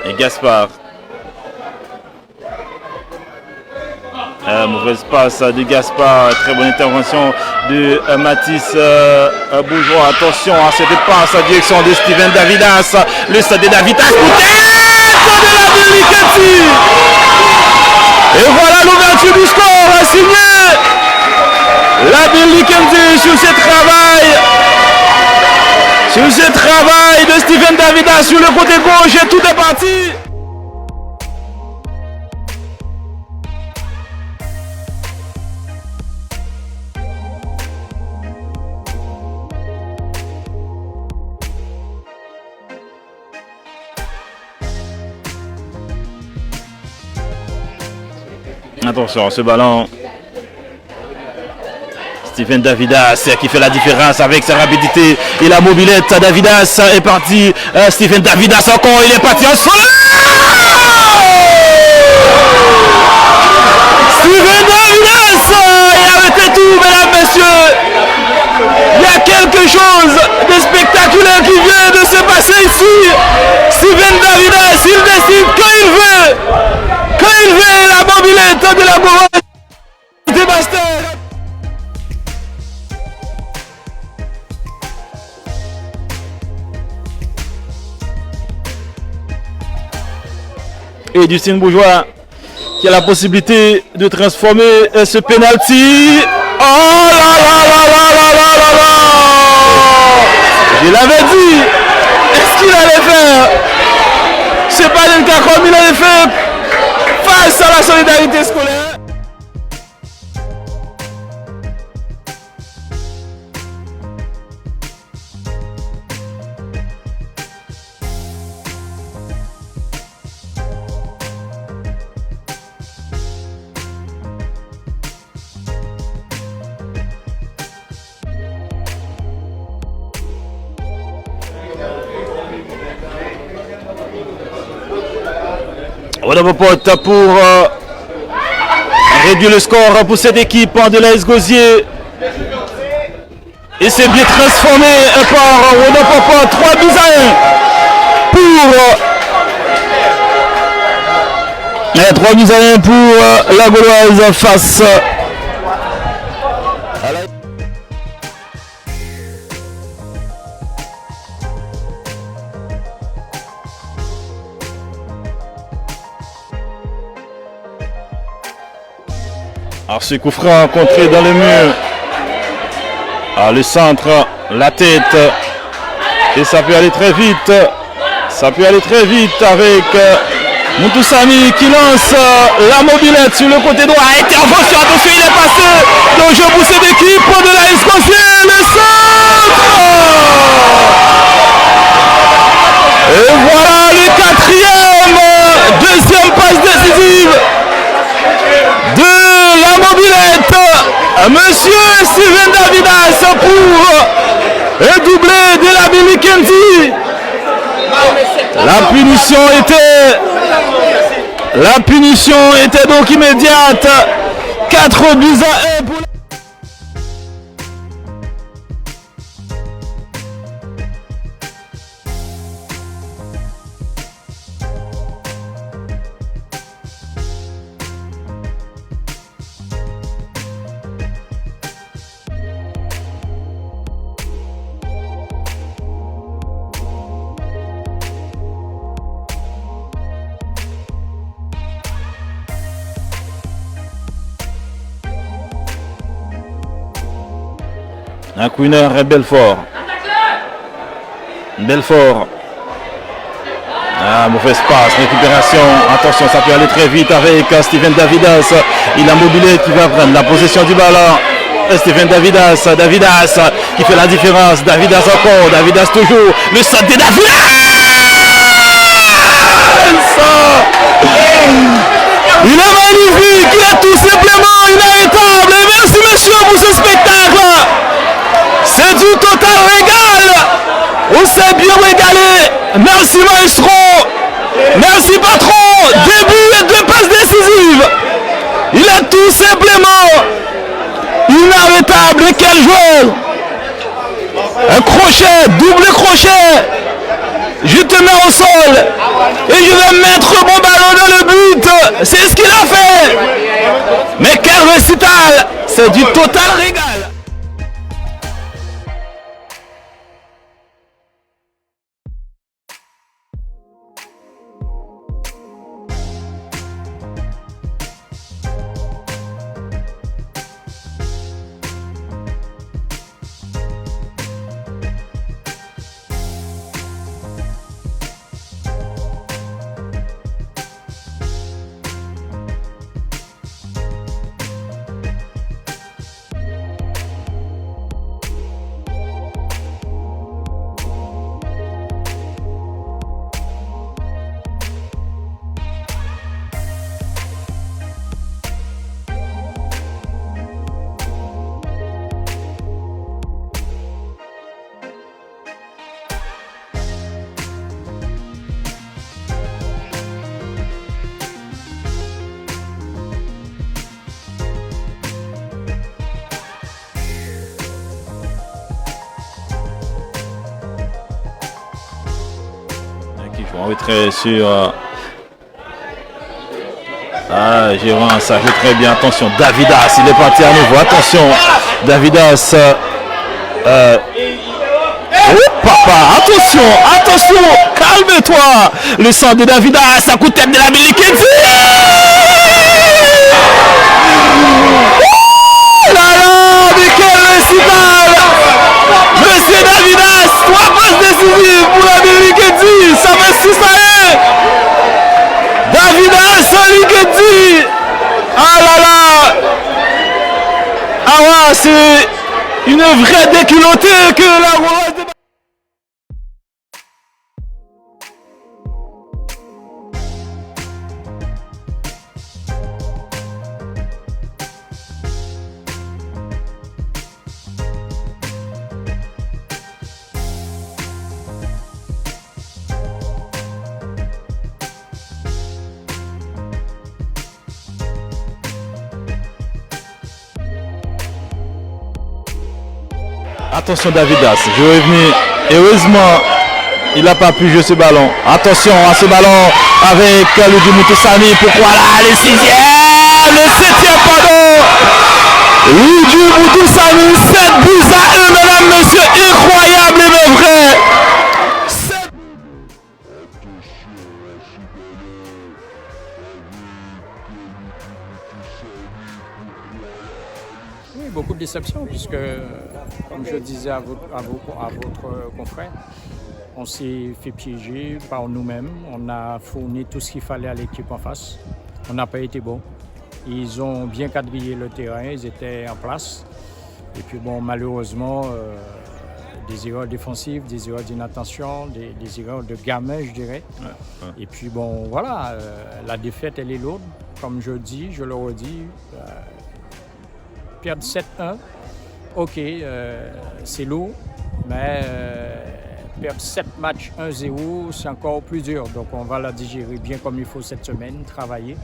Et Gaspard. Mauvaise passe de Gaspard. Très bonne intervention de Mathis Bourgeois. Attention à cette passe en direction de Steven Davidas. Le stade de Davidas. Et voilà l'ouverture du score signé la Kenzie sur ce travail de Steven Davidas sur le côté gauche et tout est parti. Attention, ce ballon. Steven Davidas qui fait la différence avec sa rapidité et la mobilette. Davidas est parti. Steven Davidas encore, il est parti en solo. Steven Davidas, il a arrêté tout, mesdames, messieurs. Il y a quelque chose de spectaculaire qui vient de se passer ici. Steven Davidas, il décide quand il veut. Quand il veut, la mobilette de la Bourgogne dévaste. Et Dustin Bourgeois qui a la possibilité de transformer ce penalty. Oh là là là là là là là là. Je l'avais dit. Est-ce qu'il allait faire? C'est pas le cas comme il allait faire face à la solidarité scolaire. Pote pour réduire le score pour cette équipe de l'AS Gosier. Et c'est bien transformé par Rodopopot, 3-1 pour la Gauloise face à la... Alors ce coup franc contré dans le mur. Le centre, la tête. Et ça peut aller très vite. Ça peut aller très vite avec Moutoussami qui lance la mobilette sur le côté droit. Intervention, attention, il est passé. Donc je pousse cette équipe de l'AS Gosier. Le centre. Et voilà le quatrième. Deuxième passe décisive de la mobilette, monsieur Steven Davidas pour doubler de la Kenzie. La punition était donc immédiate. 4-1 pour un Queener et Belfort. Mauvaise passe, récupération. Attention, ça peut aller très vite avec Steven Davidas. Il a mobilé qui va prendre la possession du ballon. Steven Davidas qui fait la différence. Davidas encore, Davidas toujours. Le stade de Davidas. Il est magnifique, il est tout simplement inarrêtable. Et merci messieurs pour ce spectacle. C'est du total régal. On s'est bien régalé. Merci maestro. Merci patron. Début et 2 passes décisives. Il est tout simplement inarrêtable. Quel joueur. Un crochet, double crochet. je te mets au sol et je vais mettre mon ballon dans le but. C'est ce qu'il a fait. Mais quel récital, c'est du total régal. On retrait sur Gérard, ça joue très bien. Attention, Davidas, il est parti à nouveau. Attention, Davidas. Oh papa, attention, calme-toi. Le sang de Davidas, ça coûte tête de la Milikidzi. Oh là là, mais quel récital. Monsieur Davidas, 3 passes décisives pour la Milikidzi. Ça va si ça est. Davidas, Milikidzi. Ah là là. Ah ouais, c'est une vraie déculottée que la Rose de... Attention Davidas, je vais venir. Heureusement, il n'a pas pu jouer ce ballon. Attention à ce ballon avec Luigi Moutoussani. Pourquoi là, le 7e, pardon. Luigi Moutoussani, 7 buts à 1, mesdames, messieurs. Incroyable mais vrai. Oui, beaucoup de déceptions puisque, comme je disais à votre confrère, on s'est fait piéger par nous-mêmes. On a fourni tout ce qu'il fallait à l'équipe en face. On n'a pas été bon. Ils ont bien quadrillé le terrain, ils étaient en place. Et puis bon, malheureusement, des erreurs défensives, des erreurs d'inattention, des erreurs de gamin, je dirais. Ouais. Et puis bon, voilà, la défaite, elle est lourde. Comme je dis, je le redis, perdre 7-1, ok, c'est lourd, mais perdre 7 matchs 1-0, c'est encore plus dur. Donc on va la digérer bien comme il faut cette semaine, travailler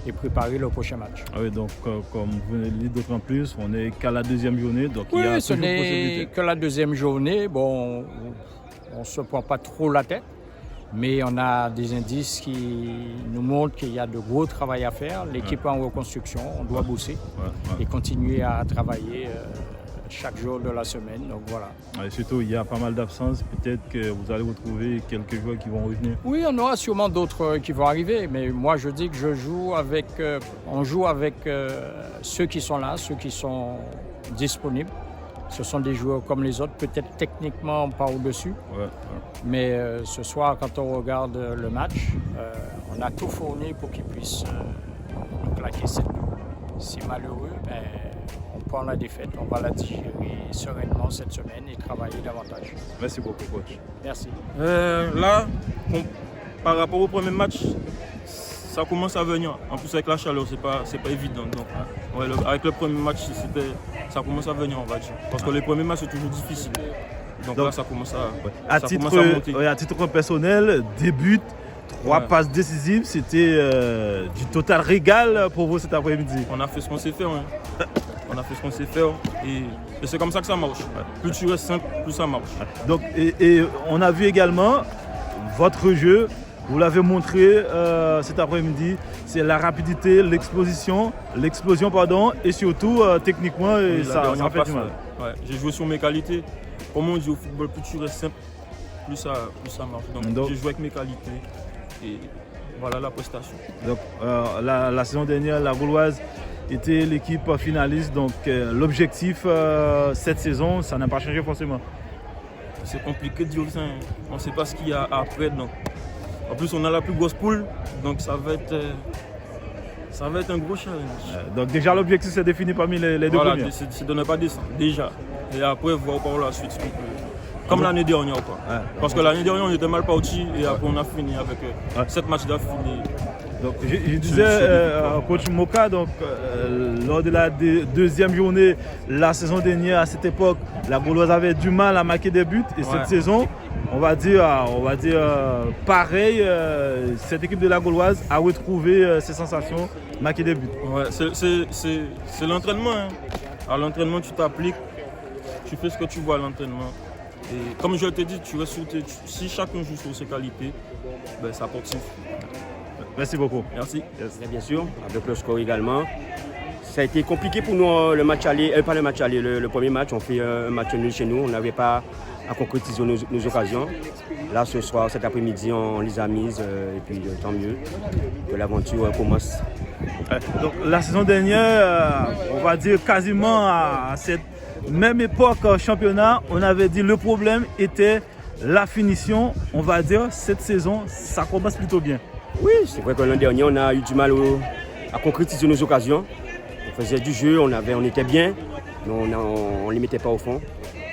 et préparer le prochain match. Ah oui, donc comme vous venez de le dire d'autant plus, on n'est qu'à la 2e journée. Donc oui, il y a ce n'est que la 2e journée. Bon, on ne se prend pas trop la tête, mais on a des indices qui nous montrent qu'il y a de gros travail à faire. L'équipe est en reconstruction, on doit bosser et continuer à travailler chaque jour de la semaine. Donc voilà. Et surtout, il y a pas mal d'absences. Peut-être que vous allez retrouver quelques joueurs qui vont revenir. Oui, on aura sûrement d'autres qui vont arriver. Mais moi, je dis que on joue avec ceux qui sont là, ceux qui sont disponibles. Ce sont des joueurs comme les autres, peut-être techniquement pas au-dessus. Mais ce soir, quand on regarde le match, on a tout fourni pour qu'ils puissent nous claquer 7 buts. C'est malheureux, mais on prend la défaite. On va la digérer sereinement cette semaine et travailler davantage. Merci beaucoup, coach. Merci. Là, par rapport au premier match, ça commence à venir. En plus, avec la chaleur, c'est pas évident. Donc, ouais, avec le premier match, ça commence à venir, on va dire. Parce que les premiers matchs, c'est toujours difficile. Donc là, ça commence à, monter. À titre personnel, début, 3 passes décisives, c'était du total régal pour vous cet après-midi. On a fait ce qu'on sait faire. Hein. On a fait ce qu'on sait faire. Et c'est comme ça que ça marche. Plus tu restes simple, plus ça marche. Donc, et on a vu également votre jeu, vous l'avez montré cet après-midi, c'est la rapidité, l'explosion, et surtout techniquement, et Oui, ça fait du mal. Ouais, j'ai joué sur mes qualités. Comme on dit au football, plus tu restes simple, plus ça marche. Donc j'ai joué avec mes qualités et voilà la prestation. Donc la saison dernière, la Gauloise était l'équipe finaliste, donc l'objectif cette saison, ça n'a pas changé forcément. C'est compliqué de dire ça, hein. On ne sait pas ce qu'il y a après. Donc. En plus, on a la plus grosse poule, donc ça va être un gros challenge. Donc déjà l'objectif c'est défini parmi les deux premiers. Voilà, c'est de ne pas descendre déjà. Et après voir par la suite ce qu'on peut. Comme l'année dernière quoi. Ouais, parce que l'année dernière on était mal parti et après on a fini avec 7 matchs d'affilée. Donc je disais coach Moka, donc lors de la deuxième journée, la saison dernière à cette époque, la Gauloise avait du mal à marquer des buts et cette saison, on va dire pareil, cette équipe de la Gauloise a retrouvé ses sensations, marquer des buts. Ouais, c'est l'entraînement. Hein. À l'entraînement, tu t'appliques, tu fais ce que tu vois à l'entraînement. Et comme je t'ai dit, si chacun joue sur ses qualités, ben, ça porte ses fruits. Merci beaucoup. Merci. Yes. Bien sûr, avec le score également. Ça a été compliqué pour nous le match aller, pas le match aller, le premier match, on fait un match nul chez nous, on n'avait pas à concrétiser nos occasions. Là ce soir, cet après-midi, on les a mises et puis tant mieux que l'aventure commence. Donc la saison dernière, on va dire quasiment à cette même époque championnat, on avait dit le problème était la finition. On va dire cette saison, ça commence plutôt bien. Oui, c'est vrai que l'an dernier, on a eu du mal à concrétiser nos occasions. On faisait du jeu, on était bien, mais on ne les mettait pas au fond.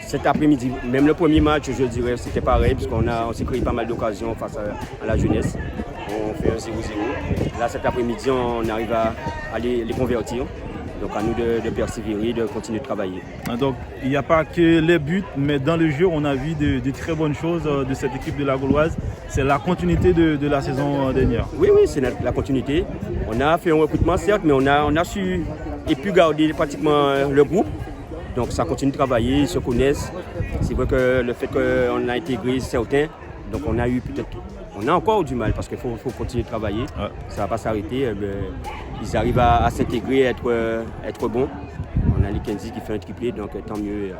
Cet après-midi, même le premier match, je dirais, c'était pareil, puisqu'on s'est créé pas mal d'occasions face à la jeunesse. On fait un 0-0. Là, cet après-midi, on arrive à les convertir. Donc à nous de persévérer, de continuer de travailler. Donc il n'y a pas que les buts, mais dans le jeu, on a vu de très bonnes choses de cette équipe de la Gauloise. C'est la continuité de la saison dernière. Oui, c'est la continuité. On a fait un recrutement, certes, mais on a su et pu garder pratiquement le groupe. Donc ça continue de travailler, ils se connaissent. C'est vrai que le fait qu'on a intégré certains, donc on a encore du mal parce qu'il faut continuer de travailler. Ouais. Ça ne va pas s'arrêter. Ils arrivent à s'intégrer, être bons. On a Likenzi qui fait un triplé, donc tant mieux.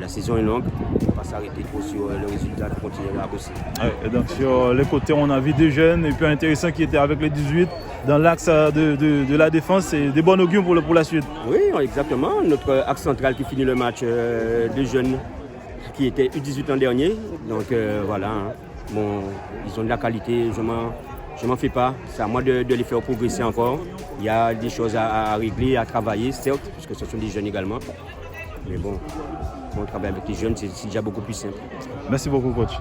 La saison est longue, on ne va pas s'arrêter trop sur le résultat, de continuer à bosser. Ouais, et donc sur les côtés, on a vu des jeunes et puis intéressants qui étaient avec les 18 dans l'axe de la défense. C'est des bons augures pour la suite. Oui, exactement. Notre axe central qui finit le match, des jeunes qui étaient U18 l'an dernier. Donc voilà, hein. Bon, ils ont de la qualité, je m'en fais pas. C'est à moi de les faire progresser encore. Il y a des choses à régler, à travailler, certes, parce que ce sont des jeunes également. Mais bon, on travaille avec les jeunes, c'est déjà beaucoup plus simple. Merci beaucoup, coach.